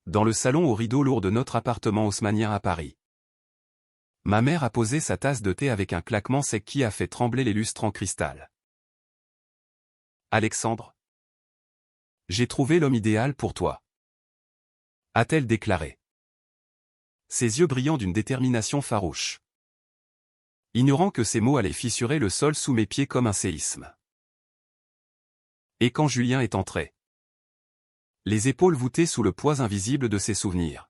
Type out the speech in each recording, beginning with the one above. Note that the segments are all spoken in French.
Dans le salon aux rideaux lourds de notre appartement haussmannien à Paris. Ma mère a posé sa tasse de thé avec un claquement sec qui a fait trembler les lustres en cristal. Alexandre, j'ai trouvé l'homme idéal pour toi, a-t-elle déclaré. Ses yeux brillant d'une détermination farouche. Ignorant que ces mots allaient fissurer le sol sous mes pieds comme un séisme. Et quand Julien est entré, les épaules voûtées sous le poids invisible de ses souvenirs,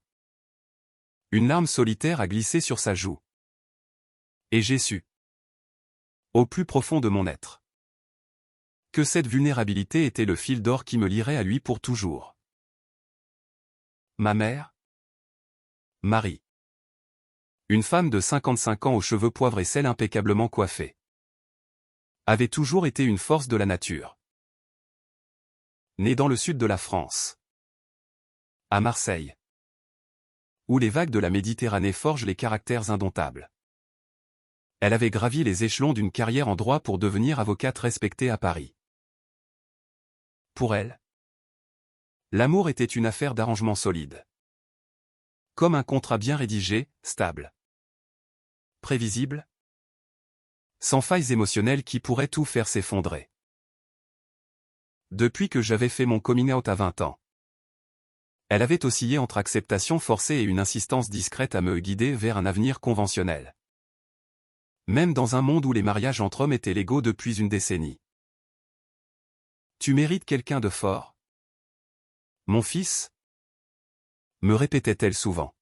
une larme solitaire a glissé sur sa joue. Et j'ai su, au plus profond de mon être, que cette vulnérabilité était le fil d'or qui me lierait à lui pour toujours. Ma mère, Marie. Une femme de 55 ans aux cheveux poivre et sel impeccablement coiffés, avait toujours été une force de la nature. Née dans le sud de la France, à Marseille, où les vagues de la Méditerranée forgent les caractères indomptables. Elle avait gravi les échelons d'une carrière en droit pour devenir avocate respectée à Paris. Pour elle, l'amour était une affaire d'arrangement solide. Comme un contrat bien rédigé, stable, prévisible, sans failles émotionnelles qui pourraient tout faire s'effondrer. Depuis que j'avais fait mon coming out à 20 ans, elle avait oscillé entre acceptation forcée et une insistance discrète à me guider vers un avenir conventionnel. Même dans un monde où les mariages entre hommes étaient légaux depuis une décennie. Tu mérites quelqu'un de fort, mon fils, me répétait-elle souvent.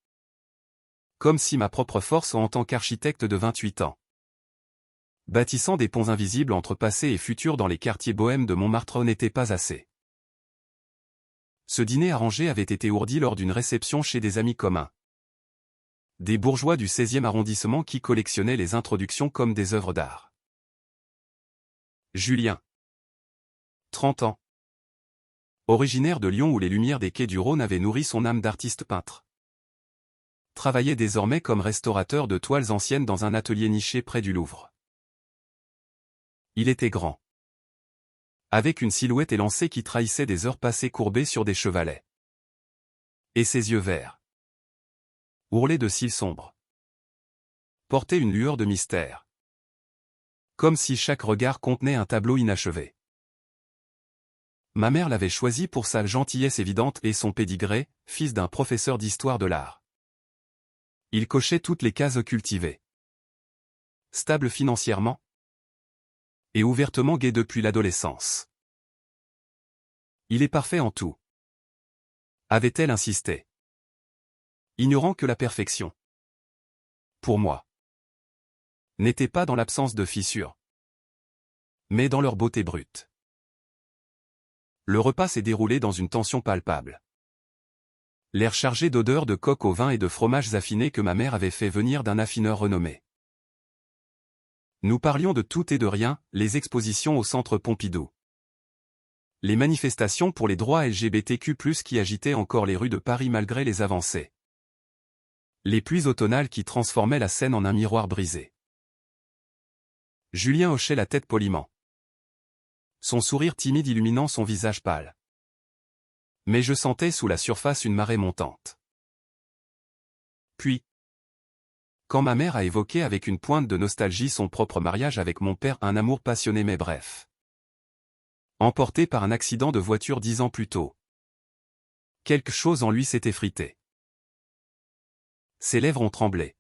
Comme si ma propre force en tant qu'architecte de 28 ans, bâtissant des ponts invisibles entre passé et futur dans les quartiers bohèmes de Montmartre n'était pas assez. Ce dîner arrangé avait été ourdi lors d'une réception chez des amis communs. Des bourgeois du 16e arrondissement qui collectionnaient les introductions comme des œuvres d'art. Julien, 30 ans. Originaire de Lyon où les lumières des quais du Rhône avaient nourri son âme d'artiste peintre. Travaillait désormais comme restaurateur de toiles anciennes dans un atelier niché près du Louvre. Il était grand, avec une silhouette élancée qui trahissait des heures passées courbées sur des chevalets. Et ses yeux verts, ourlés de cils sombres, portaient une lueur de mystère. Comme si chaque regard contenait un tableau inachevé. Ma mère l'avait choisi pour sa gentillesse évidente et son pédigré, fils d'un professeur d'histoire de l'art. Il cochait toutes les cases cultivées. Stable financièrement, et ouvertement gai depuis l'adolescence. Il est parfait en tout, avait-elle insisté. Ignorant que la perfection, pour moi, n'était pas dans l'absence de fissures, mais dans leur beauté brute. Le repas s'est déroulé dans une tension palpable. L'air chargé d'odeurs de coque au vin et de fromages affinés que ma mère avait fait venir d'un affineur renommé. Nous parlions de tout et de rien, les expositions au centre Pompidou. Les manifestations pour les droits LGBTQ+, qui agitaient encore les rues de Paris malgré les avancées. Les pluies automnales qui transformaient la scène en un miroir brisé. Julien hochait la tête poliment. Son sourire timide illuminant son visage pâle. Mais je sentais sous la surface une marée montante. Puis, quand ma mère a évoqué avec une pointe de nostalgie son propre mariage avec mon père, un amour passionné mais bref. Emporté par un accident de voiture 10 ans plus tôt. Quelque chose en lui s'est effrité. Ses lèvres ont tremblé.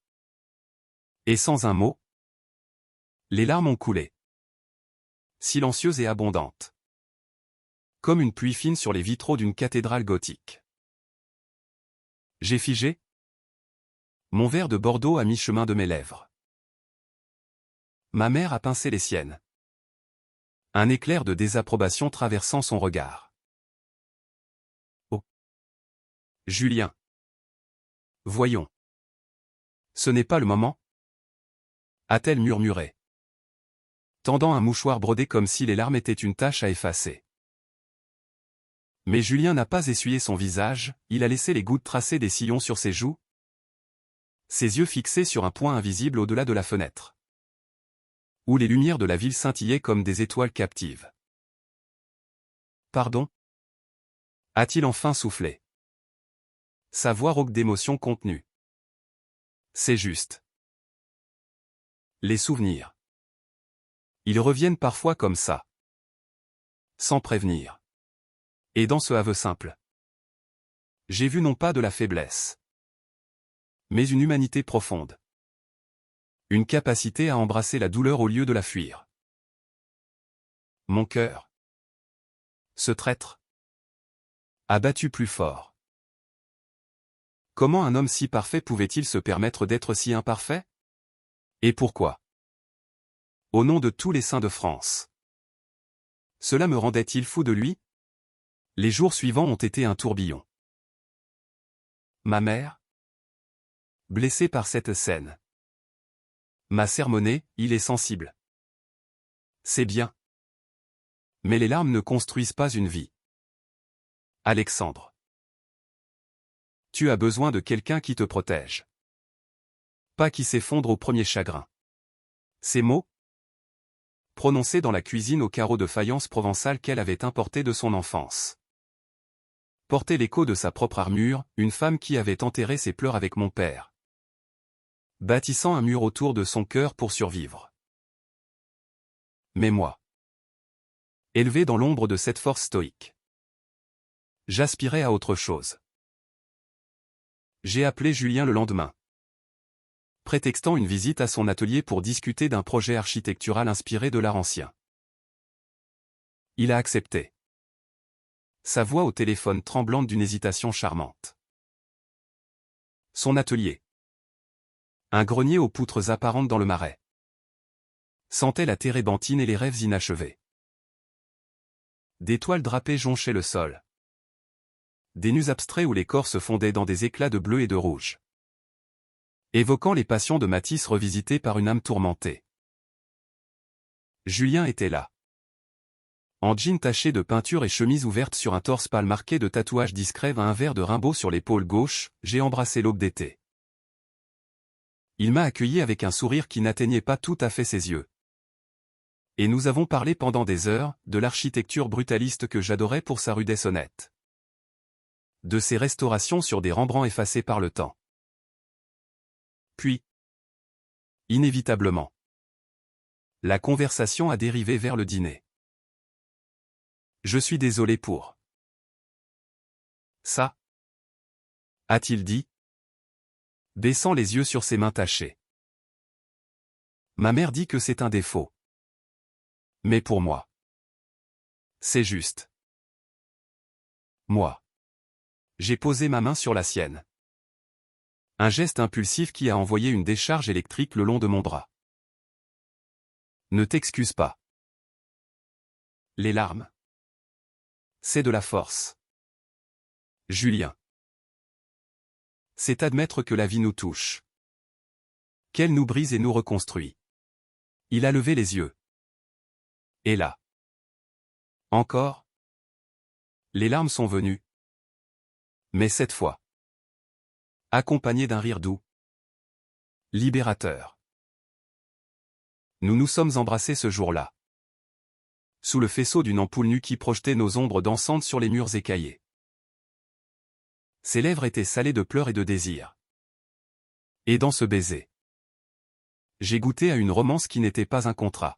Et sans un mot, les larmes ont coulé. Silencieuses et abondantes. Comme une pluie fine sur les vitraux d'une cathédrale gothique. J'ai figé. Mon verre de Bordeaux à mi-chemin de mes lèvres. Ma mère a pincé les siennes. Un éclair de désapprobation traversant son regard. Oh, Julien. Voyons. Ce n'est pas le moment, a-t-elle murmuré, tendant un mouchoir brodé comme si les larmes étaient une tâche à effacer. Mais Julien n'a pas essuyé son visage, il a laissé les gouttes tracer des sillons sur ses joues, ses yeux fixés sur un point invisible au-delà de la fenêtre, où les lumières de la ville scintillaient comme des étoiles captives. Pardon ? A-t-il enfin soufflé. Sa voix rauque d'émotion contenue. C'est juste. Les souvenirs. Ils reviennent parfois comme ça. Sans prévenir. Et dans ce aveu simple. J'ai vu non pas de la faiblesse, mais une humanité profonde. Une capacité à embrasser la douleur au lieu de la fuir. Mon cœur. Ce traître. A battu plus fort. Comment un homme si parfait pouvait-il se permettre d'être si imparfait? Et pourquoi? Au nom de tous les saints de France. Cela me rendait-il fou de lui? Les jours suivants ont été un tourbillon. Ma mère? Blessée par cette scène. M'a sermonné, il est sensible. C'est bien. Mais les larmes ne construisent pas une vie. Alexandre. Tu as besoin de quelqu'un qui te protège. Pas qui s'effondre au premier chagrin. Ces mots, prononcés dans la cuisine au carreau de faïence provençale qu'elle avait importé de son enfance, portaient l'écho de sa propre armure, une femme qui avait enterré ses pleurs avec mon père, bâtissant un mur autour de son cœur pour survivre. Mais moi, élevé dans l'ombre de cette force stoïque, j'aspirais à autre chose. J'ai appelé Julien le lendemain, prétextant une visite à son atelier pour discuter d'un projet architectural inspiré de l'art ancien. Il a accepté. Sa voix au téléphone tremblante d'une hésitation charmante. Son atelier. Un grenier aux poutres apparentes dans le marais. Sentait la térébenthine et les rêves inachevés. Des toiles drapées jonchaient le sol. Des nus abstraits où les corps se fondaient dans des éclats de bleu et de rouge, évoquant les passions de Matisse revisitées par une âme tourmentée. Julien était là. En jean taché de peinture et chemise ouverte sur un torse pâle marqué de tatouages discrets, un verre de Rimbaud sur l'épaule gauche, j'ai embrassé l'aube d'été. Il m'a accueilli avec un sourire qui n'atteignait pas tout à fait ses yeux. Et nous avons parlé pendant des heures, de l'architecture brutaliste que j'adorais pour sa rudesse honnête. De ses restaurations sur des Rembrandts effacés par le temps. Puis, inévitablement, la conversation a dérivé vers le dîner. Je suis désolé pour ça, a-t-il dit, baissant les yeux sur ses mains tachées. Ma mère dit que c'est un défaut. Mais pour moi, c'est juste. Moi, j'ai posé ma main sur la sienne. Un geste impulsif qui a envoyé une décharge électrique le long de mon bras. Ne t'excuse pas. Les larmes. C'est de la force. Julien. C'est admettre que la vie nous touche. Qu'elle nous brise et nous reconstruit. Il a levé les yeux. Et là. Encore. Les larmes sont venues. Mais cette fois, accompagnées d'un rire doux. Libérateur. Nous nous sommes embrassés ce jour-là. Sous le faisceau d'une ampoule nue qui projetait nos ombres dansantes sur les murs écaillés. Ses lèvres étaient salées de pleurs et de désirs. Et dans ce baiser, j'ai goûté à une romance qui n'était pas un contrat,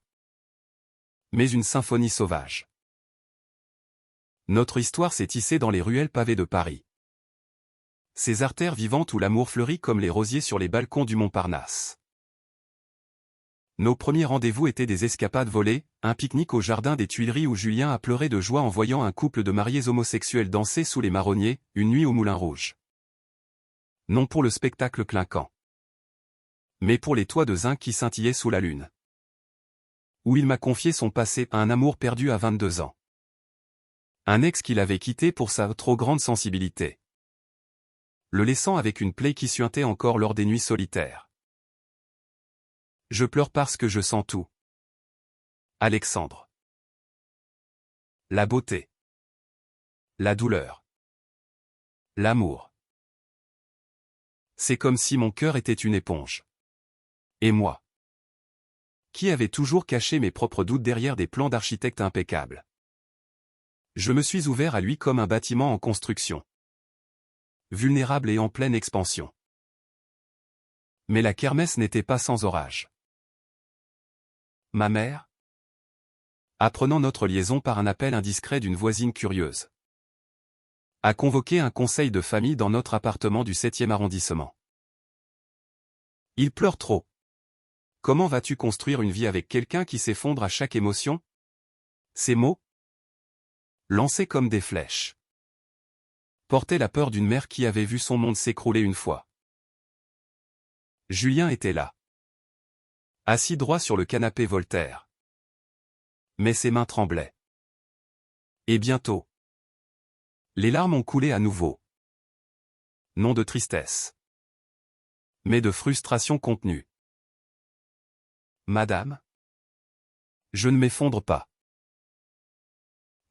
mais une symphonie sauvage. Notre histoire s'est tissée dans les ruelles pavées de Paris. Ces artères vivantes où l'amour fleurit comme les rosiers sur les balcons du Montparnasse. Nos premiers rendez-vous étaient des escapades volées, un pique-nique au jardin des Tuileries où Julien a pleuré de joie en voyant un couple de mariés homosexuels danser sous les marronniers, une nuit au Moulin Rouge. Non pour le spectacle clinquant, mais pour les toits de zinc qui scintillaient sous la lune. Où il m'a confié son passé, un amour perdu à 22 ans. Un ex qu'il avait quitté pour sa trop grande sensibilité, le laissant avec une plaie qui suintait encore lors des nuits solitaires. Je pleure parce que je sens tout. Alexandre. La beauté. La douleur. L'amour. C'est comme si mon cœur était une éponge. Et moi, qui avais toujours caché mes propres doutes derrière des plans d'architecte impeccables, je me suis ouvert à lui comme un bâtiment en construction. vulnérable et en pleine expansion. Mais la kermesse n'était pas sans orage. Ma mère, apprenant notre liaison par un appel indiscret d'une voisine curieuse, a convoqué un conseil de famille dans notre appartement du 7e arrondissement. Il pleure trop. Comment vas-tu construire une vie avec quelqu'un qui s'effondre à chaque émotion? Ces mots, lancés comme des flèches, portaient la peur d'une mère qui avait vu son monde s'écrouler une fois. Julien était là, assis droit sur le canapé Voltaire. Mais ses mains tremblaient. Et bientôt, les larmes ont coulé à nouveau. Non de tristesse, mais de frustration contenue. Madame, je ne m'effondre pas.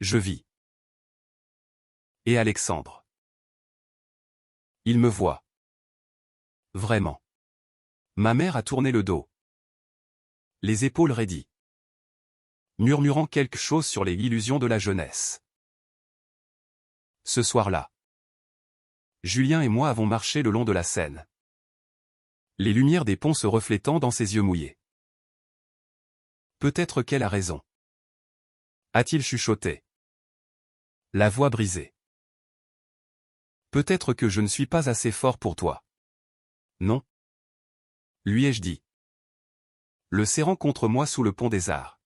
Je vis. Et Alexandre. Il me voit. Vraiment. Ma mère a tourné le dos, les épaules raidies, murmurant quelque chose sur les illusions de la jeunesse. Ce soir-là, Julien et moi avons marché le long de la Seine, les lumières des ponts se reflétant dans ses yeux mouillés. Peut-être qu'elle a raison, a-t-il chuchoté, la voix brisée. Peut-être que je ne suis pas assez fort pour toi. Non, lui ai-je dit, le serrant contre moi sous le pont des Arts,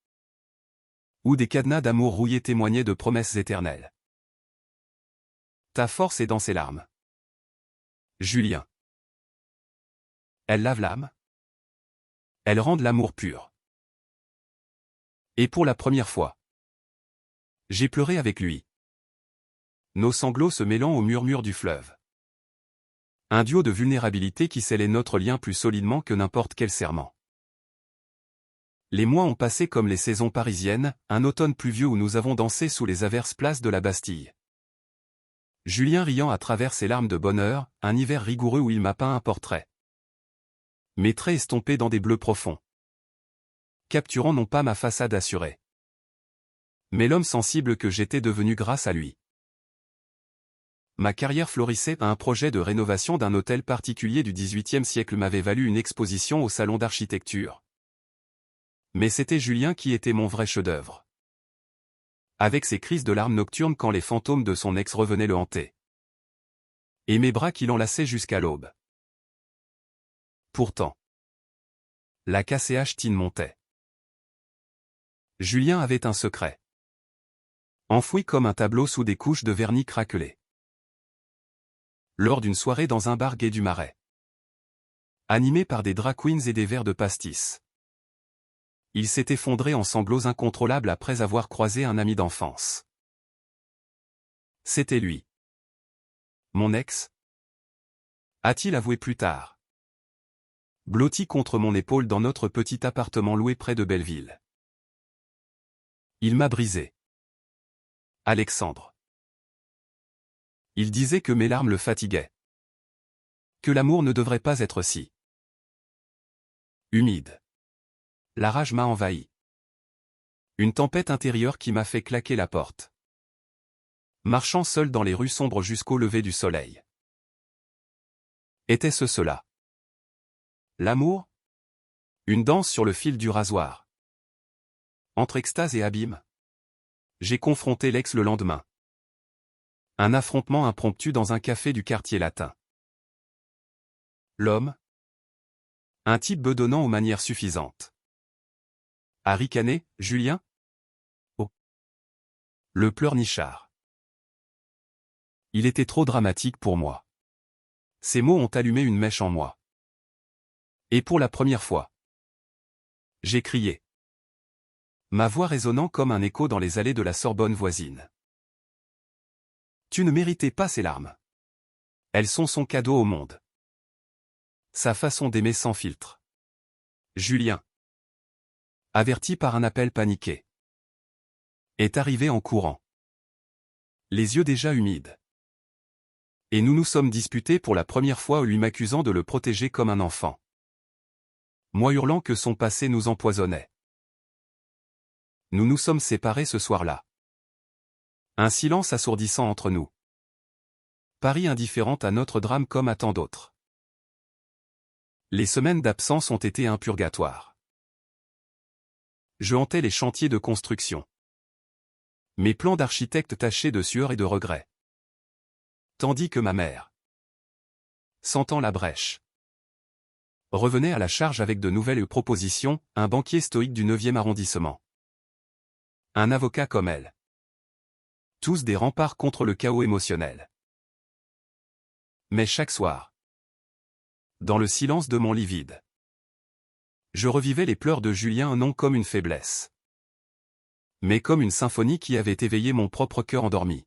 où des cadenas d'amour rouillés témoignaient de promesses éternelles. Ta force est dans ses larmes, Julien. Elles lavent l'âme. Elles rendent l'amour pur. Et pour la première fois, j'ai pleuré avec lui, nos sanglots se mêlant au murmure du fleuve. Un duo de vulnérabilité qui scellait notre lien plus solidement que n'importe quel serment. Les mois ont passé comme les saisons parisiennes, un automne pluvieux où nous avons dansé sous les averses places de la Bastille. Julien riant à travers ses larmes de bonheur, un hiver rigoureux où il m'a peint un portrait. Mes traits estompés dans des bleus profonds, capturant non pas ma façade assurée, mais l'homme sensible que j'étais devenu grâce à lui. Ma carrière florissait, un projet de rénovation d'un hôtel particulier du XVIIIe siècle m'avait valu une exposition au salon d'architecture. Mais c'était Julien qui était mon vrai chef-d'œuvre. Avec ses crises de larmes nocturnes quand les fantômes de son ex revenaient le hanter. Et mes bras qui l'enlaçaient jusqu'à l'aube. Pourtant, la KCH-tine montait. Julien avait un secret, enfoui comme un tableau sous des couches de vernis craquelé. Lors d'une soirée dans un bar gai du Marais, animé par des drag queens et des verres de pastis, il s'est effondré en sanglots incontrôlables après avoir croisé un ami d'enfance. C'était lui. Mon ex, a-t-il avoué plus tard, blotti contre mon épaule dans notre petit appartement loué près de Belleville. Il m'a brisé. Alexandre. Il disait que mes larmes le fatiguaient. Que l'amour ne devrait pas être si humide. La rage m'a envahi. Une tempête intérieure qui m'a fait claquer la porte. Marchant seul dans les rues sombres jusqu'au lever du soleil. Était-ce cela? L'amour? Une danse sur le fil du rasoir. Entre extase et abîme, j'ai confronté l'ex le lendemain. Un affrontement impromptu dans un café du quartier latin. L'homme? Un type bedonnant aux manières suffisantes. A ricané, Julien? Oh. Le pleurnichard. Il était trop dramatique pour moi. Ces mots ont allumé une mèche en moi. Et pour la première fois, j'ai crié. Ma voix résonnant comme un écho dans les allées de la Sorbonne voisine. Tu ne méritais pas ces larmes. Elles sont son cadeau au monde. Sa façon d'aimer sans filtre. Julien, averti par un appel paniqué, est arrivé en courant. Les yeux déjà humides. Et nous nous sommes disputés pour la première fois, lui m'accusant de le protéger comme un enfant. Moi hurlant que son passé nous empoisonnait. Nous nous sommes séparés ce soir-là. Un silence assourdissant entre nous. Paris indifférente à notre drame comme à tant d'autres. Les semaines d'absence ont été un purgatoire. Je hantais les chantiers de construction. Mes plans d'architecte tachés de sueur et de regrets. Tandis que ma mère, sentant la brèche, revenait à la charge avec de nouvelles propositions, un banquier stoïque du 9e arrondissement. Un avocat comme elle. Tous des remparts contre le chaos émotionnel. Mais chaque soir, dans le silence de mon lit vide, je revivais les pleurs de Julien non comme une faiblesse, mais comme une symphonie qui avait éveillé mon propre cœur endormi.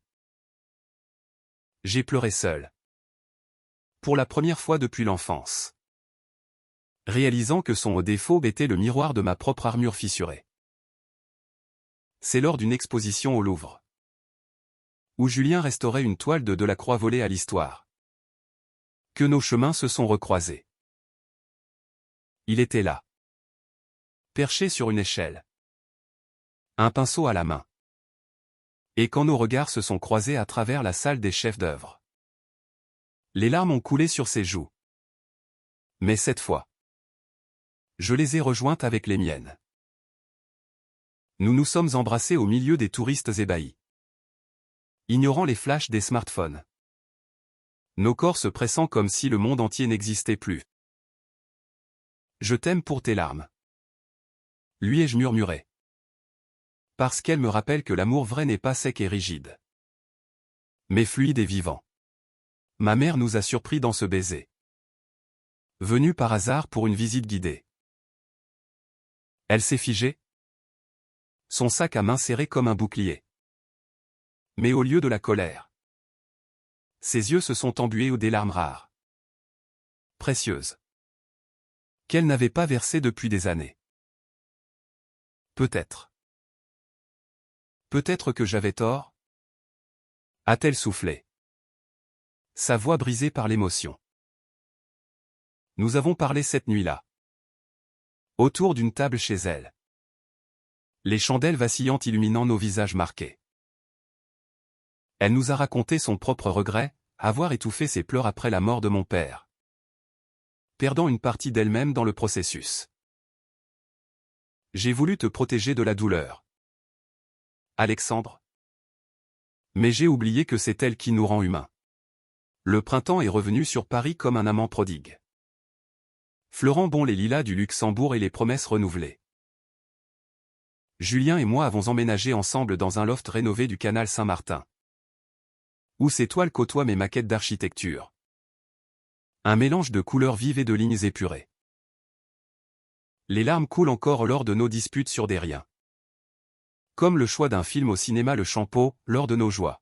J'ai pleuré seul. Pour la première fois depuis l'enfance. Réalisant que son défaut était le miroir de ma propre armure fissurée. C'est lors d'une exposition au Louvre, où Julien restaurait une toile de la Croix volée à l'histoire, que nos chemins se sont recroisés. Il était là, perché sur une échelle, un pinceau à la main. Et quand nos regards se sont croisés à travers la salle des chefs d'œuvre, les larmes ont coulé sur ses joues. Mais cette fois, je les ai rejointes avec les miennes. Nous nous sommes embrassés au milieu des touristes ébahis, ignorant les flashs des smartphones. Nos corps se pressant comme si le monde entier n'existait plus. Je t'aime pour tes larmes, lui ai-je murmuré. Parce qu'elle me rappelle que l'amour vrai n'est pas sec et rigide, mais fluide et vivant. Ma mère nous a surpris dans ce baiser, venue par hasard pour une visite guidée. Elle s'est figée, son sac à main serré comme un bouclier. Mais au lieu de la colère, ses yeux se sont embués des larmes rares, précieuses, qu'elle n'avait pas versées depuis des années. Peut-être. Peut-être que j'avais tort, a-t-elle soufflé, sa voix brisée par l'émotion. Nous avons parlé cette nuit-là, autour d'une table chez elle, les chandelles vacillantes illuminant nos visages marqués. Elle nous a raconté son propre regret, avoir étouffé ses pleurs après la mort de mon père, perdant une partie d'elle-même dans le processus. J'ai voulu te protéger de la douleur, Alexandre. Mais j'ai oublié que c'est elle qui nous rend humains. Le printemps est revenu sur Paris comme un amant prodigue, fleurant bon les lilas du Luxembourg et les promesses renouvelées. Julien et moi avons emménagé ensemble dans un loft rénové du canal Saint-Martin, où ces toiles côtoient mes maquettes d'architecture. Un mélange de couleurs vives et de lignes épurées. Les larmes coulent encore lors de nos disputes sur des riens. Comme le choix d'un film au cinéma Le Champeau, lors de nos joies.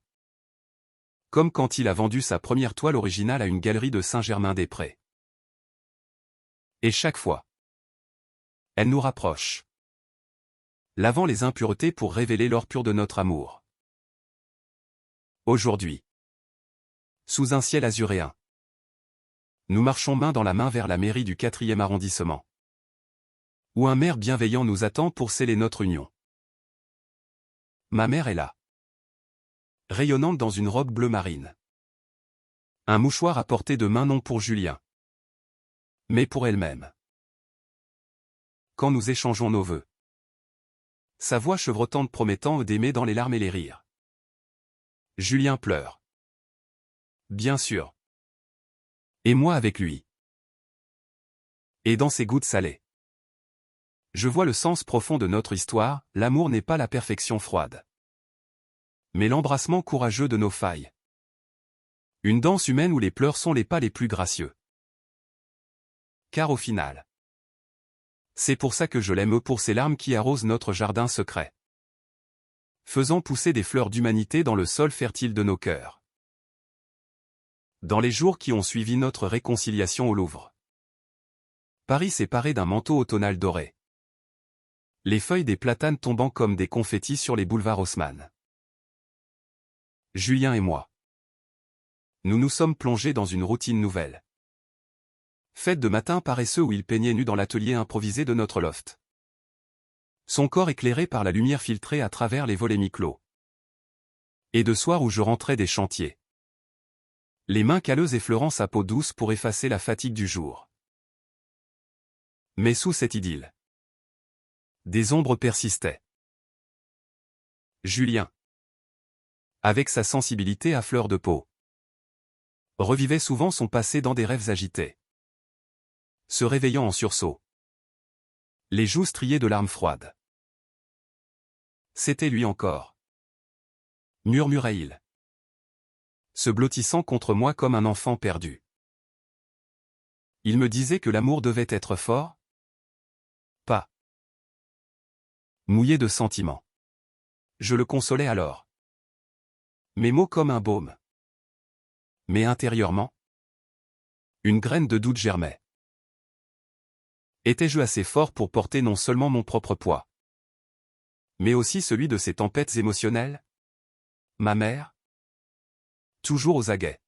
Comme quand il a vendu sa première toile originale à une galerie de Saint-Germain-des-Prés. Et chaque fois, elle nous rapproche, lavant les impuretés pour révéler l'or pur de notre amour. Aujourd'hui, sous un ciel azuréen, nous marchons main dans la main vers la mairie du 4e arrondissement, où un maire bienveillant nous attend pour sceller notre union. Ma mère est là, rayonnante dans une robe bleu marine. Un mouchoir à portée de main non pour Julien, mais pour elle-même. Quand nous échangeons nos vœux, sa voix chevrotante promettant d'aimer dans les larmes et les rires. Julien pleure. Bien sûr. Et moi avec lui. Et dans ses gouttes salées, je vois le sens profond de notre histoire, l'amour n'est pas la perfection froide, mais l'embrassement courageux de nos failles. Une danse humaine où les pleurs sont les pas les plus gracieux. Car au final, c'est pour ça que je l'aime, pour ces larmes qui arrosent notre jardin secret, faisant pousser des fleurs d'humanité dans le sol fertile de nos cœurs. Dans les jours qui ont suivi notre réconciliation au Louvre, Paris s'est paré d'un manteau automnal doré, les feuilles des platanes tombant comme des confettis sur les boulevards Haussmann. Julien et moi, nous nous sommes plongés dans une routine nouvelle, faite de matins paresseux où il peignait nu dans l'atelier improvisé de notre loft, son corps éclairé par la lumière filtrée à travers les volets mi-clos, et de soirs où je rentrais des chantiers, les mains calleuses effleurant sa peau douce pour effacer la fatigue du jour. Mais sous cette idylle, des ombres persistaient. Julien, avec sa sensibilité à fleur de peau, revivait souvent son passé dans des rêves agités. Se réveillant en sursaut, les joues striées de larmes froides. C'était lui encore, murmurait-il, se blottissant contre moi comme un enfant perdu. Il me disait que l'amour devait être fort, pas mouillé de sentiments. Je le consolais alors. Mes mots comme un baume. Mais intérieurement, une graine de doute germait. Étais-je assez fort pour porter non seulement mon propre poids, mais aussi celui de ces tempêtes émotionnelles? Ma mère, toujours aux aguets,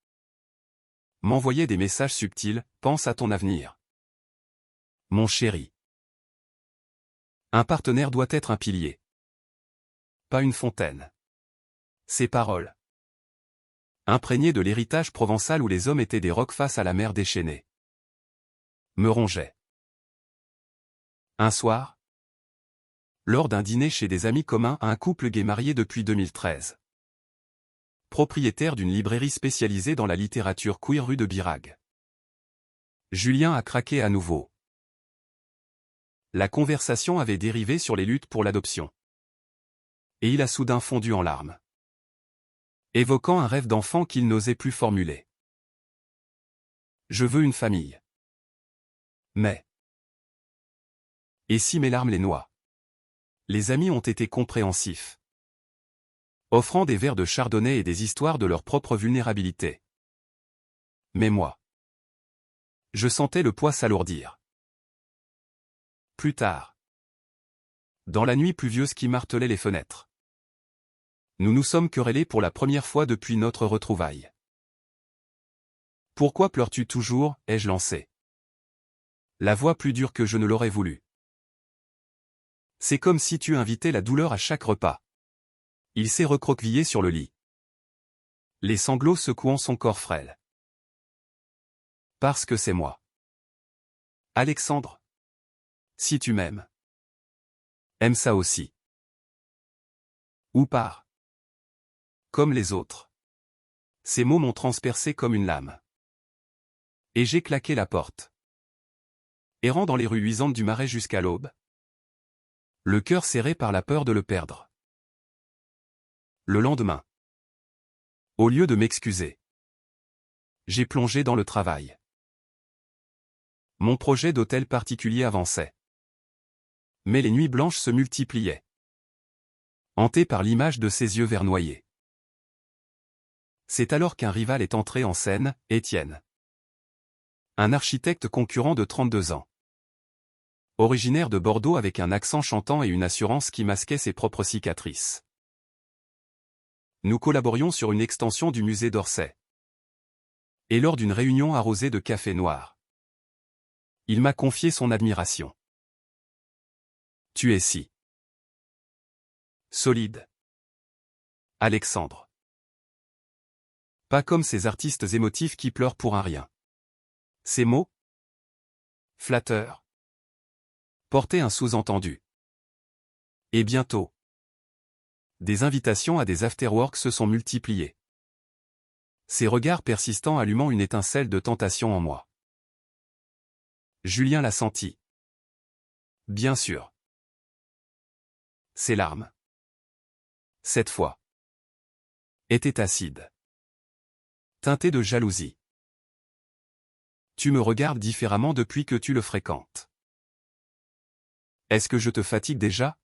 m'envoyait des messages subtils, pense à ton avenir. Mon chéri. Un partenaire doit être un pilier, pas une fontaine. Ces paroles, imprégnées de l'héritage provençal où les hommes étaient des rocs face à la mer déchaînée, me rongeaient. Un soir, lors d'un dîner chez des amis communs à un couple gay marié depuis 2013, propriétaire d'une librairie spécialisée dans la littérature queer rue de Birague, Julien a craqué à nouveau. La conversation avait dérivé sur les luttes pour l'adoption. Et il a soudain fondu en larmes, évoquant un rêve d'enfant qu'il n'osait plus formuler. Je veux une famille. Mais... Et si mes larmes les noient? Les amis ont été compréhensifs, offrant des verres de chardonnay et des histoires de leur propre vulnérabilité. Mais moi, je sentais le poids s'alourdir. Plus tard, dans la nuit pluvieuse qui martelait les fenêtres, nous nous sommes querellés pour la première fois depuis notre retrouvaille. Pourquoi pleures-tu toujours, ai-je lancé, la voix plus dure que je ne l'aurais voulu. C'est comme si tu invitais la douleur à chaque repas. Il s'est recroquevillé sur le lit, les sanglots secouant son corps frêle. Parce que c'est moi. Alexandre. Si tu m'aimes, aime ça aussi. Ou part. Comme les autres. Ces mots m'ont transpercé comme une lame. Et j'ai claqué la porte. Errant dans les rues luisantes du Marais jusqu'à l'aube, le cœur serré par la peur de le perdre. Le lendemain, au lieu de m'excuser, j'ai plongé dans le travail. Mon projet d'hôtel particulier avançait. Mais les nuits blanches se multipliaient, hantées par l'image de ses yeux vernoyés. C'est alors qu'un rival est entré en scène, Étienne. Un architecte concurrent de 32 ans. Originaire de Bordeaux avec un accent chantant et une assurance qui masquait ses propres cicatrices. Nous collaborions sur une extension du musée d'Orsay. Et lors d'une réunion arrosée de café noir, il m'a confié son admiration. Tu es si solide, Alexandre. Pas comme ces artistes émotifs qui pleurent pour un rien. Ces mots, flatteurs, portaient un sous-entendu. Et bientôt, des invitations à des afterworks se sont multipliées. Ces regards persistants allumant une étincelle de tentation en moi. Julien l'a senti. Bien sûr. Ses larmes, cette fois, étaient acides, teintées de jalousie. Tu me regardes différemment depuis que tu le fréquentes. Est-ce que je te fatigue déjà?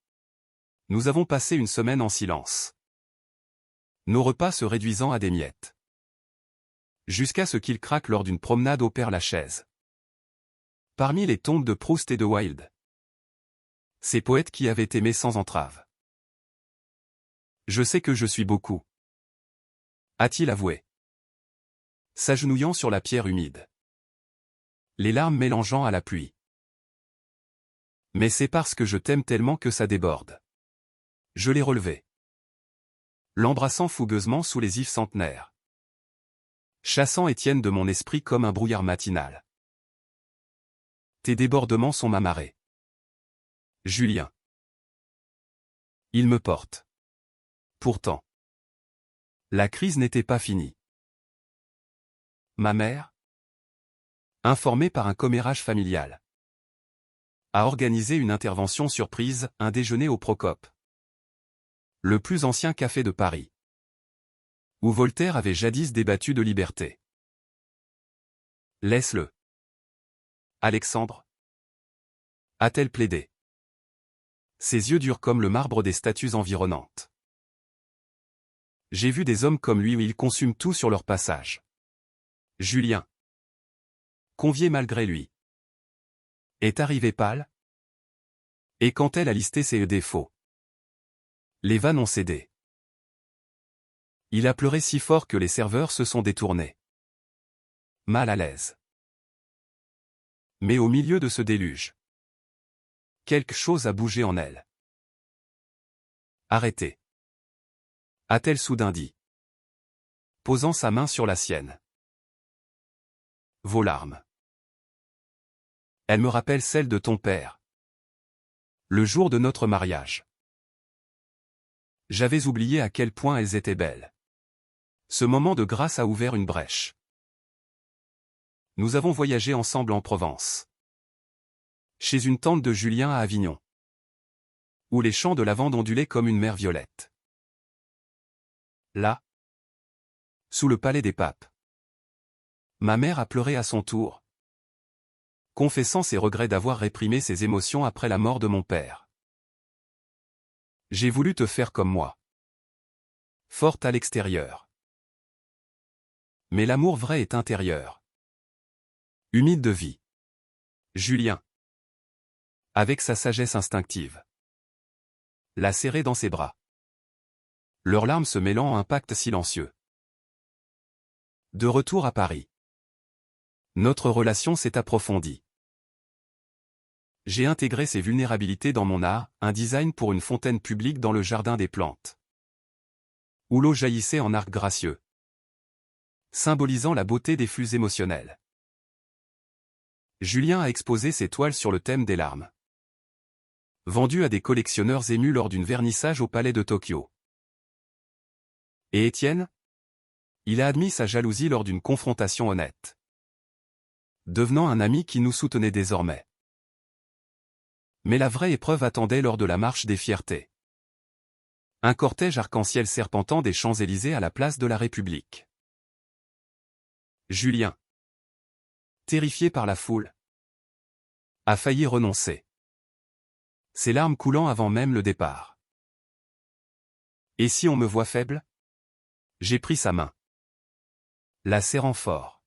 Nous avons passé une semaine en silence, nos repas se réduisant à des miettes. Jusqu'à ce qu'il craque lors d'une promenade au Père-Lachaise. Parmi les tombes de Proust et de Wilde. Ces poètes qui avaient aimé sans entrave. Je sais que je suis beaucoup, a-t-il avoué, s'agenouillant sur la pierre humide, les larmes mélangeant à la pluie. Mais c'est parce que je t'aime tellement que ça déborde. Je l'ai relevé, l'embrassant fougueusement sous les ifs centenaires. chassant Étienne de mon esprit comme un brouillard matinal. Tes débordements sont ma marée. Julien. Il me porte. Pourtant. La crise n'était pas finie. Ma mère, informée par un commérage familial, a organisé une intervention surprise, un déjeuner au Procope, le plus ancien café de Paris, où Voltaire avait jadis débattu de liberté. Laisse-le. Alexandre, a-t-elle plaidé. Ses yeux durs comme le marbre des statues environnantes. J'ai vu des hommes comme lui où ils consument tout sur leur passage. Julien, convié malgré lui, est arrivé pâle. Et quand elle a listé ses défauts, les vannes ont cédé. Il a pleuré si fort que les serveurs se sont détournés. Mal à l'aise. Mais au milieu de ce déluge, quelque chose a bougé en elle. Arrêtez. A-t-elle soudain dit, posant sa main sur la sienne. Vos larmes. Elles me rappellent celles de ton père. Le jour de notre mariage. J'avais oublié à quel point elles étaient belles. Ce moment de grâce a ouvert une brèche. Nous avons voyagé ensemble en Provence. Chez une tante de Julien à Avignon, où les champs de lavande ondulaient comme une mer violette. Là, sous le palais des papes, ma mère a pleuré à son tour, confessant ses regrets d'avoir réprimé ses émotions après la mort de mon père. J'ai voulu te faire comme moi. Forte à l'extérieur. Mais l'amour vrai est intérieur. Humide de vie. Julien, avec sa sagesse instinctive, l'a serré dans ses bras. Leurs larmes se mêlant à un pacte silencieux. De retour à Paris, notre relation s'est approfondie. J'ai intégré ces vulnérabilités dans mon art, un design pour une fontaine publique dans le jardin des plantes, où l'eau jaillissait en arc gracieux, symbolisant la beauté des flux émotionnels. Julien a exposé ses toiles sur le thème des larmes, vendues à des collectionneurs émus lors d'une vernissage au palais de Tokyo. Et Étienne? Il a admis sa jalousie lors d'une confrontation honnête, devenant un ami qui nous soutenait désormais. Mais la vraie épreuve attendait lors de la marche des fiertés. Un cortège arc-en-ciel serpentant des Champs-Élysées à la place de la République. Julien, terrifié par la foule, a failli renoncer, ses larmes coulant avant même le départ. Et si on me voit faible? J'ai pris sa main, la serrant fort.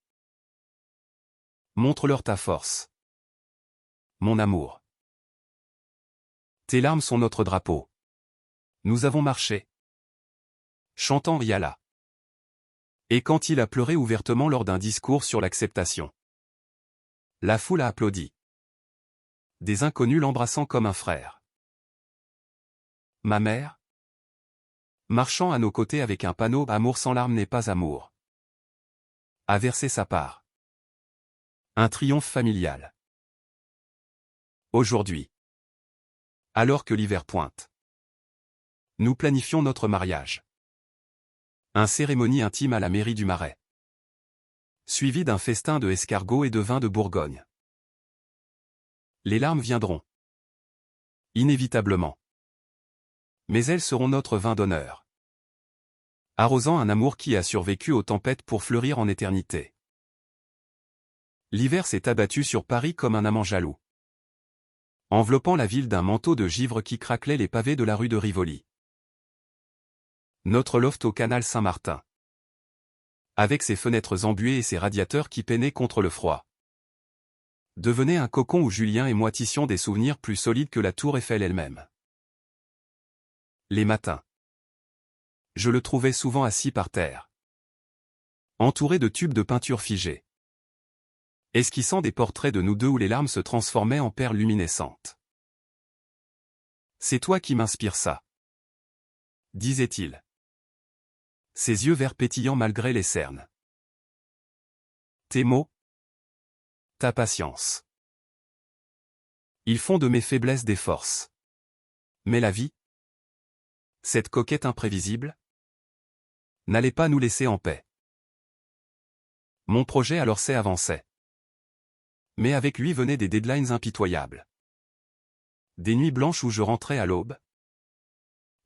Montre-leur ta force. Mon amour. Tes larmes sont notre drapeau. Nous avons marché, chantant Riala. Et quand il a pleuré ouvertement lors d'un discours sur l'acceptation, la foule a applaudi. Des inconnus l'embrassant comme un frère. Ma mère, marchant à nos côtés avec un panneau « Amour sans larmes n'est pas amour », a versé sa part. Un triomphe familial. Aujourd'hui, alors que l'hiver pointe, nous planifions notre mariage. Un cérémonie intime à la mairie du Marais, suivi d'un festin de escargots et de vin de Bourgogne. Les larmes viendront. Inévitablement. Mais elles seront notre vin d'honneur, arrosant un amour qui a survécu aux tempêtes pour fleurir en éternité. L'hiver s'est abattu sur Paris comme un amant jaloux, enveloppant la ville d'un manteau de givre qui craquelait les pavés de la rue de Rivoli. Notre loft au canal Saint-Martin, avec ses fenêtres embuées et ses radiateurs qui peinaient contre le froid, devenait un cocon où Julien et moi tissions des souvenirs plus solides que la tour Eiffel elle-même. Les matins, je le trouvais souvent assis par terre, entouré de tubes de peinture figés, esquissant des portraits de nous deux où les larmes se transformaient en perles luminescentes. C'est toi qui m'inspires ça, disait-il. Ses yeux verts pétillants malgré les cernes. Tes mots, ta patience. Ils font de mes faiblesses des forces. Mais la vie, cette coquette imprévisible, n'allait pas nous laisser en paix. Mon projet alors avançait. Mais avec lui venaient des deadlines impitoyables. Des nuits blanches où je rentrais à l'aube,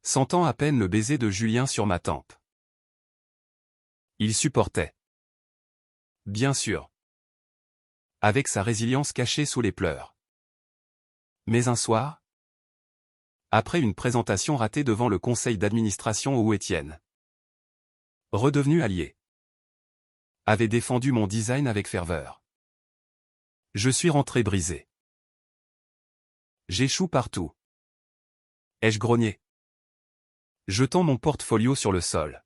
sentant à peine le baiser de Julien sur ma tempe. Il supportait. Bien sûr. Avec sa résilience cachée sous les pleurs. Mais un soir, après une présentation ratée devant le conseil d'administration où Étienne, redevenu allié, avait défendu mon design avec ferveur. Je suis rentré brisé. J'échoue partout. Ai-je grogné? Jetant mon portfolio sur le sol.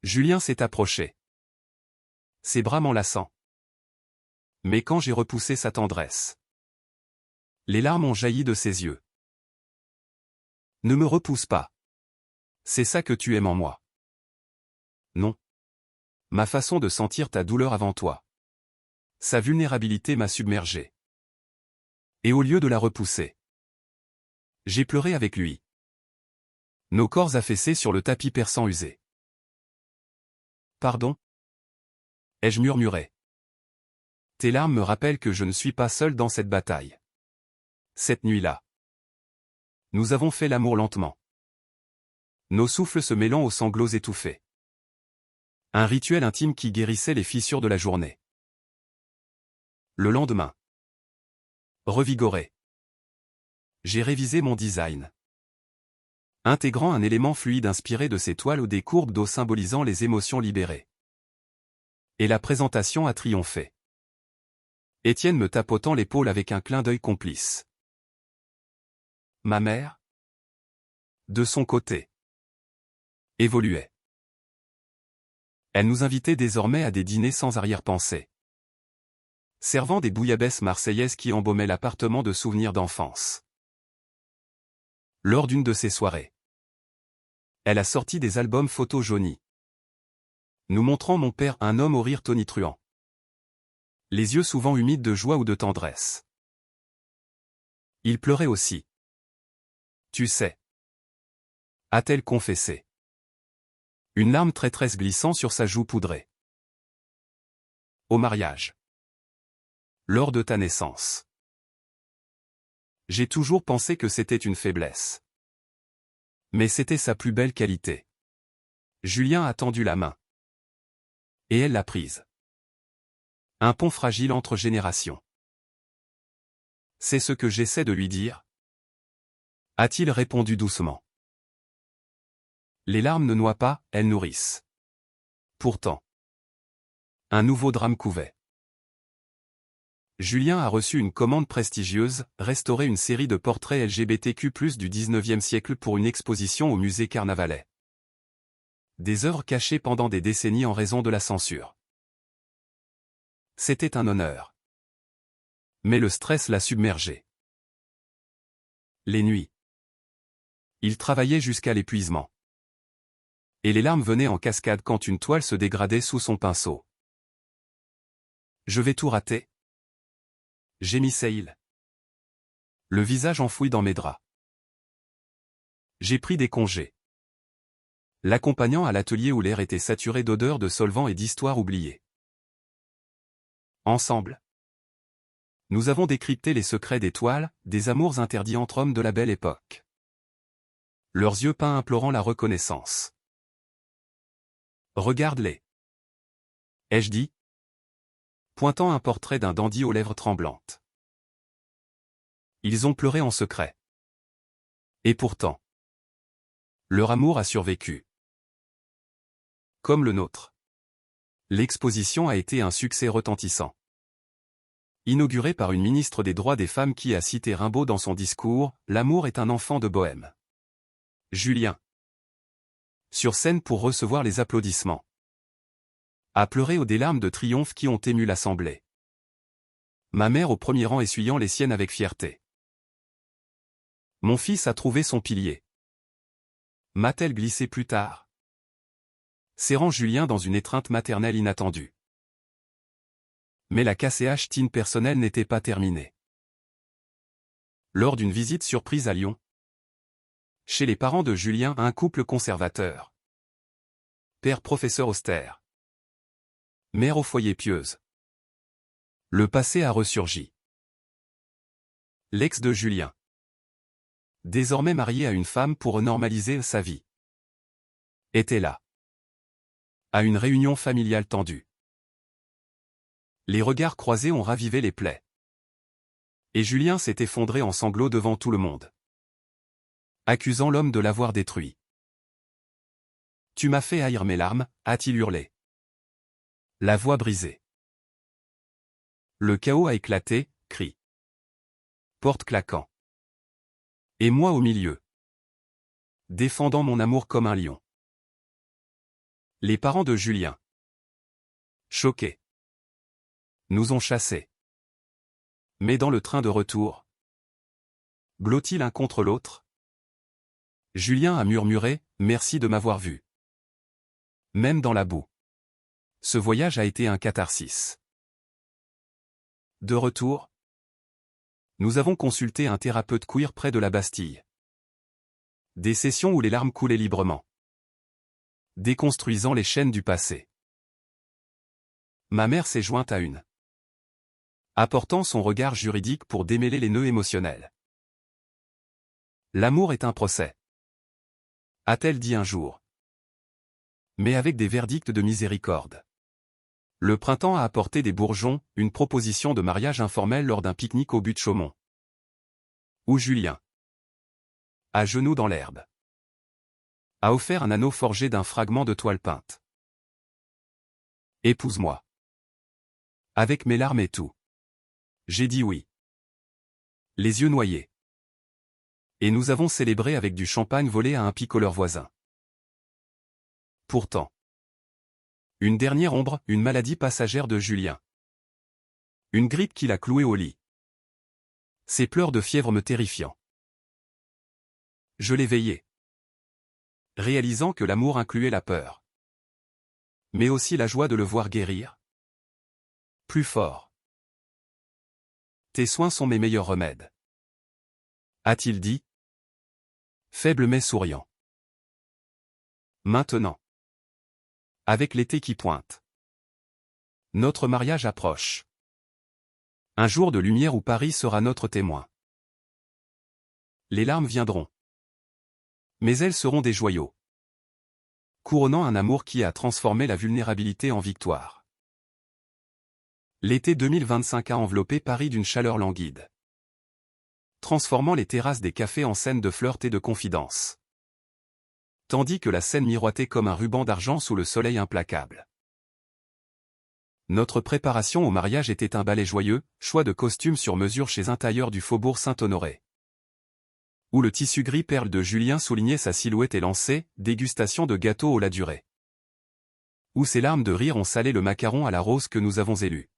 Julien s'est approché. Ses bras m'enlaçant. Mais quand j'ai repoussé sa tendresse, les larmes ont jailli de ses yeux. Ne me repousse pas. C'est ça que tu aimes en moi. Non. Ma façon de sentir ta douleur avant toi. Sa vulnérabilité m'a submergé. Et au lieu de la repousser, j'ai pleuré avec lui. Nos corps affaissés sur le tapis persan usé. Pardon? Ai-je murmuré. Tes larmes me rappellent que je ne suis pas seul dans cette bataille. Cette nuit-là, nous avons fait l'amour lentement. Nos souffles se mêlant aux sanglots étouffés. Un rituel intime qui guérissait les fissures de la journée. Le lendemain, revigoré, j'ai révisé mon design. Intégrant un élément fluide inspiré de ces toiles ou des courbes d'eau symbolisant les émotions libérées. Et la présentation a triomphé. Étienne me tapotant l'épaule avec un clin d'œil complice. Ma mère, de son côté, évoluait. Elle nous invitait désormais à des dîners sans arrière-pensée, servant des bouillabaisse marseillaises qui embaumaient l'appartement de souvenirs d'enfance. Lors d'une de ces soirées, elle a sorti des albums photos jaunis, nous montrant mon père, un homme au rire tonitruant, les yeux souvent humides de joie ou de tendresse. Il pleurait aussi. Tu sais, a-t-elle confessé. Une larme traîtresse glissant sur sa joue poudrée. Au mariage. Lors de ta naissance. J'ai toujours pensé que c'était une faiblesse. Mais c'était sa plus belle qualité. Julien a tendu la main. Et elle l'a prise. Un pont fragile entre générations. C'est ce que j'essaie de lui dire, a-t-il répondu doucement. Les larmes ne noient pas, elles nourrissent. Pourtant, un nouveau drame couvait. Julien a reçu une commande prestigieuse, restaurer une série de portraits LGBTQ+ du 19e siècle pour une exposition au musée Carnavalet. Des œuvres cachées pendant des décennies en raison de la censure. C'était un honneur. Mais le stress l'a submergé. Les nuits. Il travaillait jusqu'à l'épuisement. Et les larmes venaient en cascade quand une toile se dégradait sous son pinceau. Je vais tout rater. Gémissait-il. Le visage enfoui dans mes draps. J'ai pris des congés. L'accompagnant à l'atelier où l'air était saturé d'odeurs de solvants et d'histoires oubliées. Ensemble, nous avons décrypté les secrets des toiles, des amours interdits entre hommes de la belle époque. Leurs yeux peints implorant la reconnaissance. Regarde-les. Ai-je dit, pointant un portrait d'un dandy aux lèvres tremblantes. Ils ont pleuré en secret. Et pourtant, leur amour a survécu. Comme le nôtre. L'exposition a été un succès retentissant. Inaugurée par une ministre des Droits des Femmes qui a cité Rimbaud dans son discours, l'amour est un enfant de bohème. Julien. Sur scène pour recevoir les applaudissements. A pleuré aux des larmes de triomphe qui ont ému l'assemblée. Ma mère au premier rang essuyant les siennes avec fierté. Mon fils a trouvé son pilier. M'a-t-elle glissé plus tard? Serrant Julien dans une étreinte maternelle inattendue. Mais la cassation personnelle n'était pas terminée. Lors d'une visite surprise à Lyon, chez les parents de Julien, un couple conservateur. Père professeur austère. Mère au foyer pieuse. Le passé a ressurgi. L'ex de Julien. Désormais marié à une femme pour normaliser sa vie. Était là. À une réunion familiale tendue. Les regards croisés ont ravivé les plaies. Et Julien s'est effondré en sanglots devant tout le monde. Accusant l'homme de l'avoir détruit. « Tu m'as fait haïr mes larmes », a-t-il hurlé. La voix brisée. Le chaos a éclaté, cri. Porte claquant. Et moi au milieu. Défendant mon amour comme un lion. Les parents de Julien. Choqués. Nous ont chassés. Mais dans le train de retour. Blottis l'un contre l'autre. Julien a murmuré, « Merci de m'avoir vu. » Même dans la boue. Ce voyage a été un catharsis. De retour, nous avons consulté un thérapeute queer près de la Bastille. Des sessions où les larmes coulaient librement. Déconstruisant les chaînes du passé. Ma mère s'est jointe à une. Apportant son regard juridique pour démêler les nœuds émotionnels. L'amour est un procès. A-t-elle dit un jour. Mais avec des verdicts de miséricorde. Le printemps a apporté des bourgeons, une proposition de mariage informel lors d'un pique-nique au but de Chaumont. Où Julien, à genoux dans l'herbe, a offert un anneau forgé d'un fragment de toile peinte. Épouse-moi. Avec mes larmes et tout. J'ai dit oui. Les yeux noyés. Et nous avons célébré avec du champagne volé à un picoleur voisin. Pourtant. Une dernière ombre, une maladie passagère de Julien. Une grippe qui l'a cloué au lit. Ses pleurs de fièvre me terrifiant. Je l'ai veillé. Réalisant que l'amour incluait la peur. Mais aussi la joie de le voir guérir. Plus fort. Tes soins sont mes meilleurs remèdes. A-t-il dit. Faible mais souriant. Maintenant. Avec l'été qui pointe. Notre mariage approche. Un jour de lumière où Paris sera notre témoin. Les larmes viendront. Mais elles seront des joyaux. Couronnant un amour qui a transformé la vulnérabilité en victoire. L'été 2025 a enveloppé Paris d'une chaleur languide. Transformant les terrasses des cafés en scènes de flirt et de confidence. Tandis que la scène miroitait comme un ruban d'argent sous le soleil implacable. Notre préparation au mariage était un ballet joyeux, choix de costumes sur mesure chez un tailleur du faubourg Saint-Honoré. Où le tissu gris perle de Julien soulignait sa silhouette élancée, dégustation de gâteaux au la durée. Où ses larmes de rire ont salé le macaron à la rose que nous avons élu.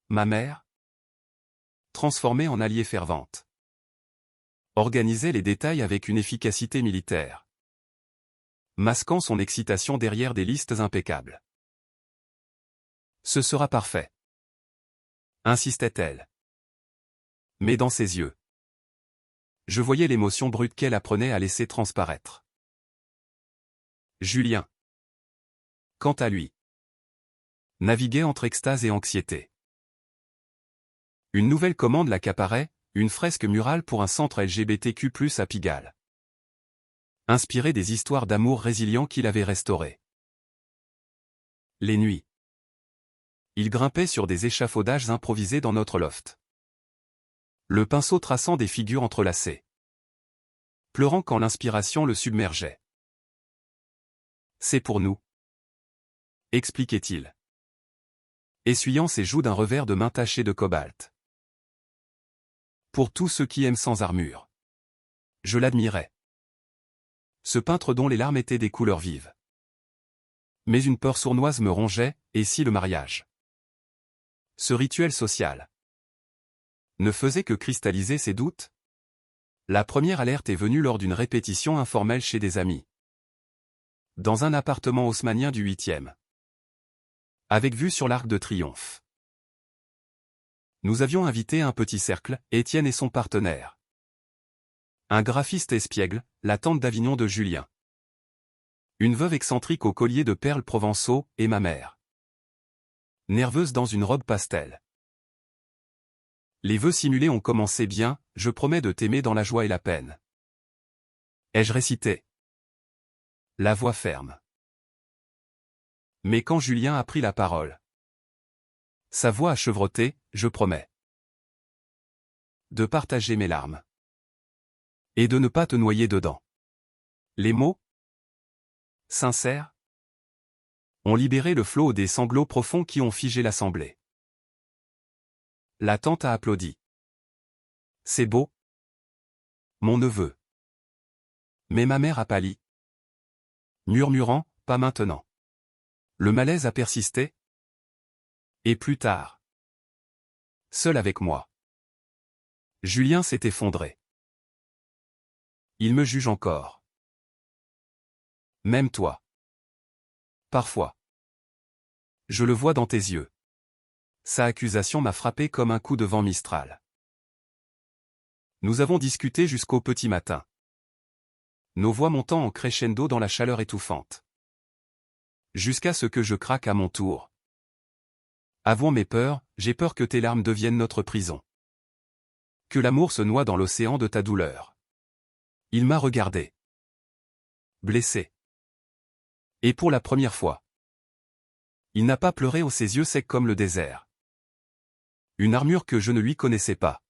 Ma mère, transformée en alliée fervente, organisait les détails avec une efficacité militaire, masquant son excitation derrière des listes impeccables. Ce sera parfait, insistait-elle. Mais dans ses yeux, je voyais l'émotion brute qu'elle apprenait à laisser transparaître. Julien, quant à lui, naviguait entre extase et anxiété. Une nouvelle commande l'accaparait, une fresque murale pour un centre LGBTQ+ à Pigalle. Inspiré des histoires d'amour résilients qu'il avait restaurées. Les nuits. Il grimpait sur des échafaudages improvisés dans notre loft. Le pinceau traçant des figures entrelacées. Pleurant quand l'inspiration le submergeait. C'est pour nous, expliquait-il. Essuyant ses joues d'un revers de main taché de cobalt. Pour tous ceux qui aiment sans armure. Je l'admirais. Ce peintre dont les larmes étaient des couleurs vives. Mais une peur sournoise me rongeait, et si le mariage, ce rituel social, ne faisait que cristalliser ses doutes? La première alerte est venue lors d'une répétition informelle chez des amis. Dans un appartement haussmannien du 8e. avec vue sur l'Arc de Triomphe. Nous avions invité un petit cercle, Étienne et son partenaire. Un graphiste espiègle, la tante d'Avignon de Julien. Une veuve excentrique au collier de perles provençaux, et ma mère. Nerveuse dans une robe pastel. Les vœux simulés ont commencé bien, je promets de t'aimer dans la joie et la peine. Ai-je récité? La voix ferme. Mais quand Julien a pris la parole, sa voix a chevroté, je promets de partager mes larmes et de ne pas te noyer dedans. Les mots sincères ont libéré le flot des sanglots profonds qui ont figé l'assemblée. La tante a applaudi. C'est beau, mon neveu. Mais ma mère a pâli, murmurant, pas maintenant. Le malaise a persisté. Et plus tard, seul avec moi, Julien s'est effondré. Il me juge encore. Même toi. Parfois. Je le vois dans tes yeux. Sa accusation m'a frappé comme un coup de vent mistral. Nous avons discuté jusqu'au petit matin. Nos voix montant en crescendo dans la chaleur étouffante. Jusqu'à ce que je craque à mon tour. Avouons mes peurs, j'ai peur que tes larmes deviennent notre prison. Que l'amour se noie dans l'océan de ta douleur. Il m'a regardé. Blessé. Et pour la première fois. Il n'a pas pleuré, ses yeux secs comme le désert. Une armure que je ne lui connaissais pas.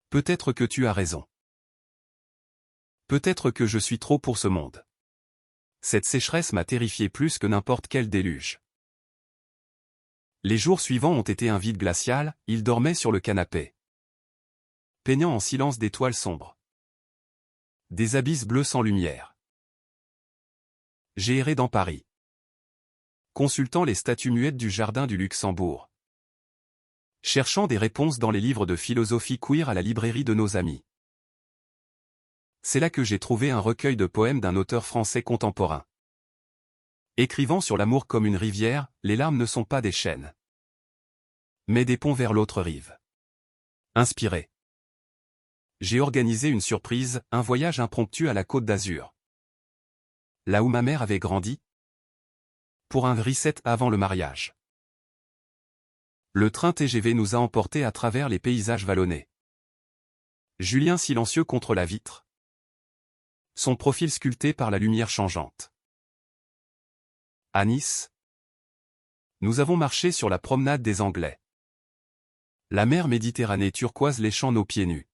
Peut-être que tu as raison. Peut-être que je suis trop pour ce monde. Cette sécheresse m'a terrifié plus que n'importe quel déluge. Les jours suivants ont été un vide glacial, il dormait sur le canapé. Peignant en silence d'étoiles sombres. Des abysses bleus sans lumière. J'ai erré dans Paris. Consultant les statues muettes du jardin du Luxembourg. Cherchant des réponses dans les livres de philosophie queer à la librairie de nos amis. C'est là que j'ai trouvé un recueil de poèmes d'un auteur français contemporain. Écrivant sur l'amour comme une rivière, les larmes ne sont pas des chaînes, mais des ponts vers l'autre rive. Inspiré. J'ai organisé une surprise, un voyage impromptu à la Côte d'Azur. Là où ma mère avait grandi. Pour un reset avant le mariage. Le train TGV nous a emportés à travers les paysages vallonnés. Julien silencieux contre la vitre. Son profil sculpté par la lumière changeante. À Nice, nous avons marché sur la promenade des Anglais. La mer Méditerranée turquoise léchant nos pieds nus.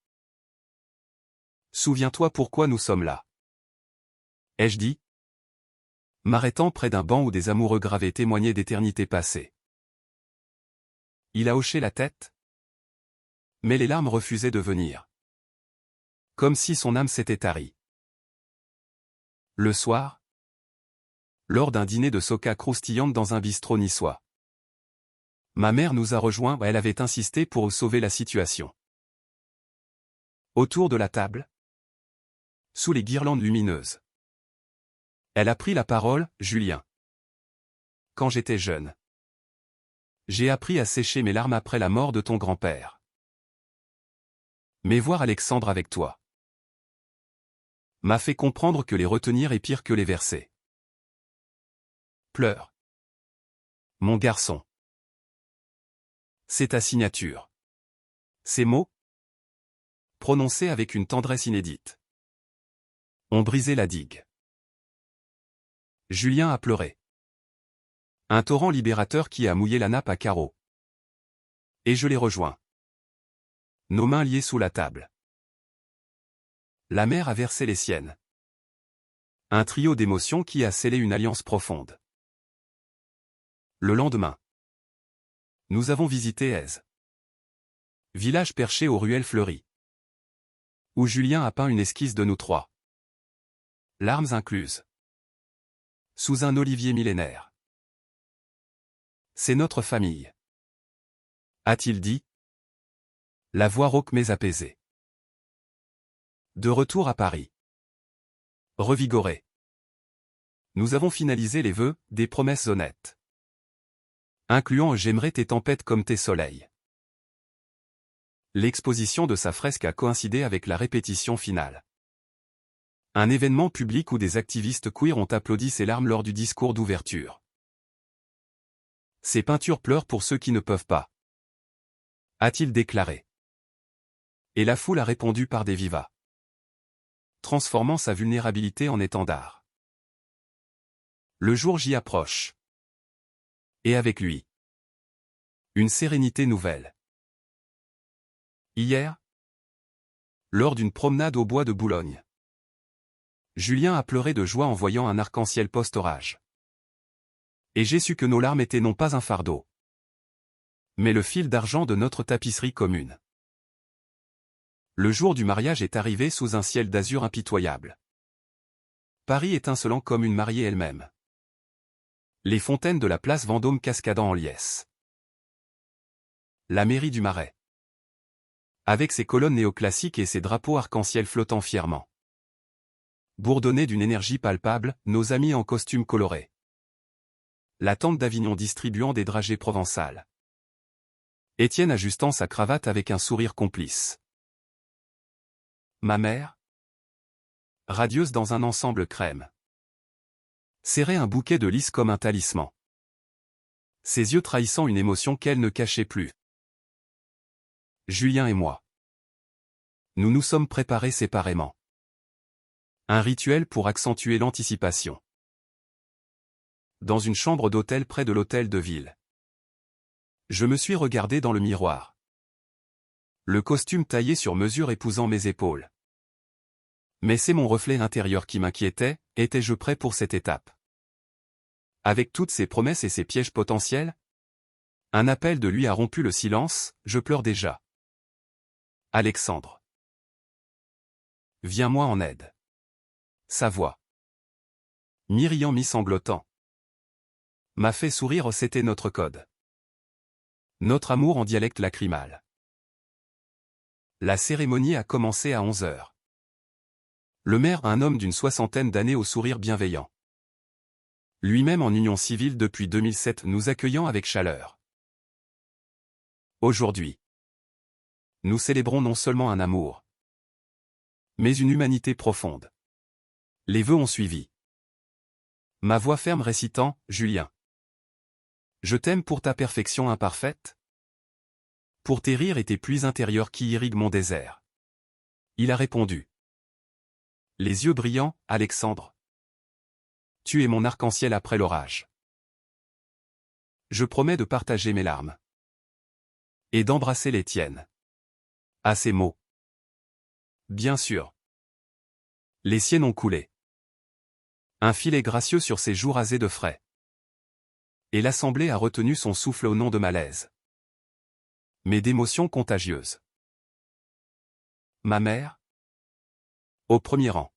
Souviens-toi pourquoi nous sommes là. Ai-je dit? M'arrêtant près d'un banc où des amoureux gravés témoignaient d'éternité passée. Il a hoché la tête. Mais les larmes refusaient de venir. Comme si son âme s'était tarie. Le soir, lors d'un dîner de soca croustillante dans un bistrot niçois. Ma mère nous a rejoints, elle avait insisté pour sauver la situation. Autour de la table, sous les guirlandes lumineuses. Elle a pris la parole, Julien. Quand j'étais jeune, j'ai appris à sécher mes larmes après la mort de ton grand-père. Mais voir Alexandre avec toi m'a fait comprendre que les retenir est pire que les verser. Pleure. Mon garçon. C'est ta signature. Ces mots, prononcés avec une tendresse inédite, ont brisé la digue. Julien a pleuré. Un torrent libérateur qui a mouillé la nappe à carreaux. Et je l'ai rejoint. Nos mains liées sous la table. La mer a versé les siennes. Un trio d'émotions qui a scellé une alliance profonde. Le lendemain, nous avons visité Èze. Village perché aux ruelles fleuries. Où Julien a peint une esquisse de nous trois. Larmes incluses. Sous un olivier millénaire. C'est notre famille. A-t-il dit? La voix rauque mais apaisée. De retour à Paris. Revigoré. Nous avons finalisé les vœux, des promesses honnêtes. incluant J'aimerais tes tempêtes comme tes soleils. L'exposition de sa fresque a coïncidé avec la répétition finale. Un événement public où des activistes queer ont applaudi ses larmes lors du discours d'ouverture. Ces peintures pleurent pour ceux qui ne peuvent pas, a-t-il déclaré. Et la foule a répondu par des vivas, transformant sa vulnérabilité en étendard. Le jour J approche. Et avec lui, une sérénité nouvelle. Hier, lors d'une promenade au bois de Boulogne, Julien a pleuré de joie en voyant un arc-en-ciel post-orage. Et j'ai su que nos larmes étaient non pas un fardeau, mais le fil d'argent de notre tapisserie commune. Le jour du mariage est arrivé sous un ciel d'azur impitoyable. Paris étincelant comme une mariée elle-même. Les fontaines de la place Vendôme cascadant en liesse. La mairie du Marais, avec ses colonnes néoclassiques et ses drapeaux arc-en-ciel flottant fièrement. Bourdonnés d'une énergie palpable, nos amis en costume coloré. La tente d'Avignon distribuant des dragées provençales. Étienne ajustant sa cravate avec un sourire complice. Ma mère, radieuse dans un ensemble crème, serrait un bouquet de lys comme un talisman. Ses yeux trahissant une émotion qu'elle ne cachait plus. Julien et moi. Nous nous sommes préparés séparément. Un rituel pour accentuer l'anticipation. Dans une chambre d'hôtel près de l'hôtel de ville. Je me suis regardé dans le miroir. Le costume taillé sur mesure épousant mes épaules. Mais c'est mon reflet intérieur qui m'inquiétait, étais-je prêt pour cette étape? Avec toutes ces promesses et ces pièges potentiels? Un appel de lui a rompu le silence, je pleure déjà. Alexandre. Viens-moi en aide. Sa voix, mi-riant mi-sanglotant, m'a fait sourire, c'était notre code. Notre amour en dialecte lacrymal. La cérémonie a commencé à 11h. Le maire, un homme d'une soixantaine d'années au sourire bienveillant. Lui-même en union civile depuis 2007, nous accueillant avec chaleur. Aujourd'hui, nous célébrons non seulement un amour, mais une humanité profonde. Les vœux ont suivi. Ma voix ferme récitant, Julien. Je t'aime pour ta perfection imparfaite. Pour tes rires et tes pluies intérieures qui irriguent mon désert. Il a répondu. Les yeux brillants, Alexandre. Tu es mon arc-en-ciel après l'orage. Je promets de partager mes larmes. Et d'embrasser les tiennes. À ces mots. Bien sûr. Les siennes ont coulé. Un filet gracieux sur ses joues rasées de frais. Et l'assemblée a retenu son souffle au nom de malaise. Mais d'émotions contagieuses. Ma mère, au premier rang,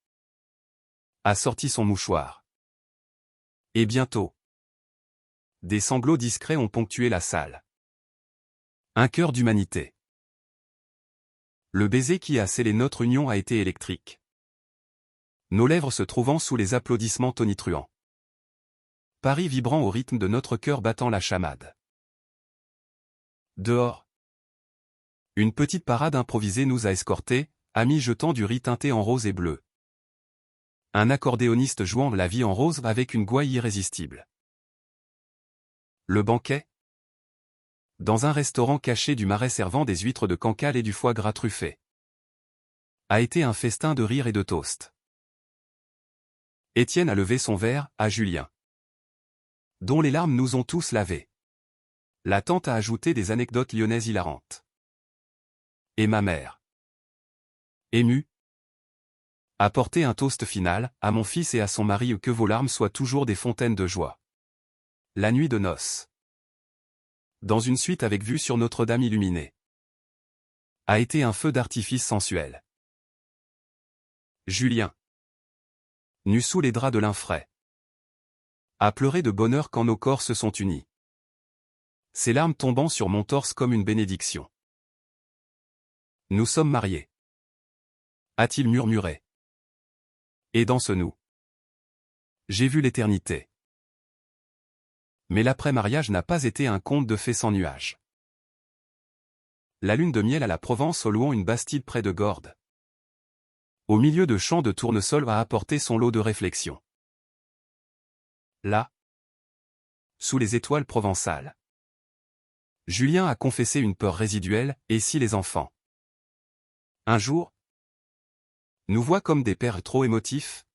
a sorti son mouchoir. Et bientôt, des sanglots discrets ont ponctué la salle. Un cœur d'humanité. Le baiser qui a scellé notre union a été électrique. Nos lèvres se trouvant sous les applaudissements tonitruants. Paris vibrant au rythme de notre cœur battant la chamade. Dehors. Une petite parade improvisée nous a escortés, amis jetant du riz teinté en rose et bleu. Un accordéoniste jouant la vie en rose avec une gouaille irrésistible. Le banquet. Dans un restaurant caché du Marais servant des huîtres de Cancale et du foie gras truffé. A été un festin de rire et de toast. Étienne a levé son verre, à Julien, dont les larmes nous ont tous lavés. La tante a ajouté des anecdotes lyonnaises hilarantes. Et ma mère, émue, a porté un toast final, à mon fils et à son mari, que vos larmes soient toujours des fontaines de joie. La nuit de noces. Dans une suite avec vue sur Notre-Dame illuminée. A été un feu d'artifice sensuel. Julien, nu sous les draps de lin frais, a pleuré de bonheur quand nos corps se sont unis. Ses larmes tombant sur mon torse comme une bénédiction. Nous sommes mariés. A-t-il murmuré. Et dans ce nous, j'ai vu l'éternité. Mais l'après-mariage n'a pas été un conte de fées sans nuages. La lune de miel à la Provence louant une bastide près de Gordes. Au milieu de champs de tournesol a apporté son lot de réflexions. Là, sous les étoiles provençales, Julien a confessé une peur résiduelle, et si les enfants un jour nous voient comme des pères trop émotifs?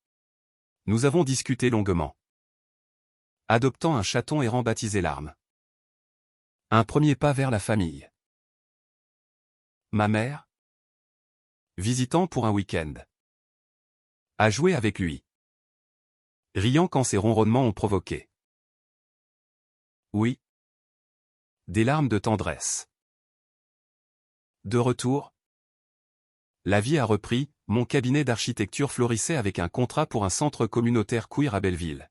Nous avons discuté longuement. Adoptant un chaton errant baptisé Larme. Un premier pas vers la famille. Ma mère, visitant pour un week-end, a joué avec lui, riant quand ses ronronnements ont provoqué. Oui. Des larmes de tendresse. De retour, la vie a repris, mon cabinet d'architecture florissait avec un contrat pour un centre communautaire queer à Belleville.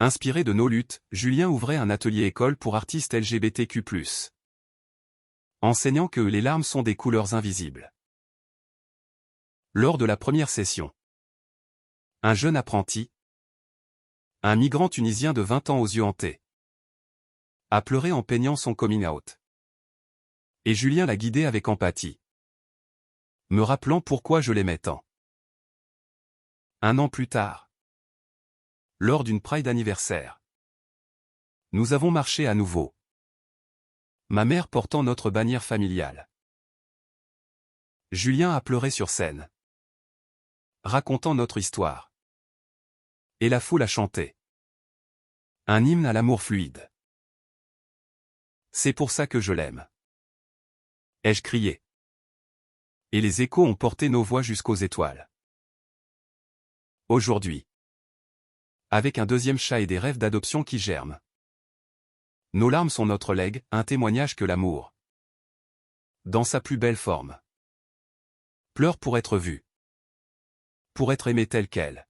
Inspiré de nos luttes, Julien ouvrait un atelier école pour artistes LGBTQ+. Enseignant que les larmes sont des couleurs invisibles. Lors de la première session, un jeune apprenti, un migrant tunisien de 20 ans aux yeux hantés, a pleuré en peignant son coming out. Et Julien l'a guidé avec empathie, me rappelant pourquoi je l'aimais tant. Un an plus tard, lors d'une Pride anniversaire, nous avons marché à nouveau, ma mère portant notre bannière familiale. Julien a pleuré sur scène, racontant notre histoire. Et la foule a chanté. Un hymne à l'amour fluide. C'est pour ça que je l'aime. Ai-je crié. Et les échos ont porté nos voix jusqu'aux étoiles. Aujourd'hui, avec un deuxième chat et des rêves d'adoption qui germent, nos larmes sont notre legs, un témoignage que l'amour, dans sa plus belle forme, pleure pour être vu, pour être aimé tel quel.